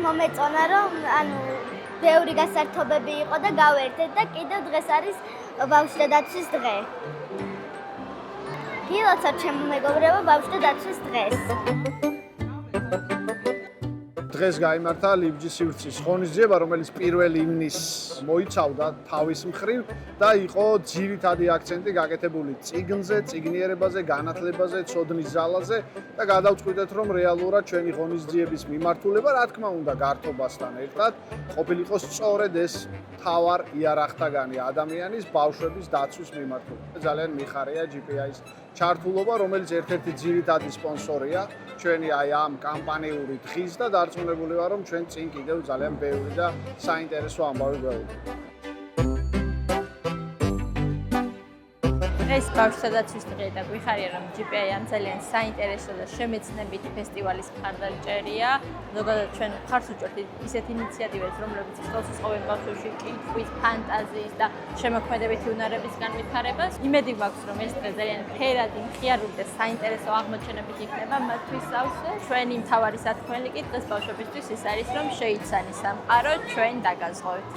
მომეწონა რომ ანუ ბევრი გასართობები იყო და გავერთეთ და კიდევ დღეს არის ბავშვთა დაცვის დღე. გილოცავ ჩემო მეგობრებო ბავშვთა დაცვის დღეს. დღეს გაიმართა ლიბჯის სივრცის ღონისძიება, რომელიც 1 ივნისს მოიცავდა თავის მხრივ და იყო ძირითადი აქცენტი გაკეთებული წიგნზე, წიგნიერებაზე, განათლებაზე, ცოდნის ზალაზე და გადავწყვიტეთ, რომ რეალურად ჩვენი ღონისძიების მიმართულება, რა თქმა უნდა, გართობასთან ერთად ყოფილიყო სწორედ ეს თავარ იარაღთაგანი ადამიანის ბავშვების დაცვის მიმართულება. ძალიან მიხარია GPI-ის ჩართულობა, რომელიც ერთ-ერთი ძირითადი სპონსორია ჩვენი აი ამ კამპანიური დღის და დარწმუნებული ვარ, რომ ჩვენ წინ კიდევ ძალიან ბევრი და საინტერესო ამბავი გვეუბნება. ეს ბავშვთა დაცვის დღე და გვიხარია რომ GPI ამ ძალიან საინტერესო და შემეცნებითი ფესტივალის მხარდაჭერია. ზოგადად ჩვენ მხარს უჭერთ ისეთ ინიციატივებს, რომლებიც ხელს უწყობენ ბავშვებში კითხვის, ფანტაზიის და შემოქმედებითი უნარების განვითარებას. იმედი მაქვს, რომ ეს დღე ძალიან ფერადი, მხიარული და საინტერესო აღმოჩენებით იქნება მათთვის სავსე. ჩვენი მთავარი სათქმელი კი დღეს ბავშვებისთვის ის არის, რომ შეიცანი სამყარო, ჩვენ დაგაზღვევთ.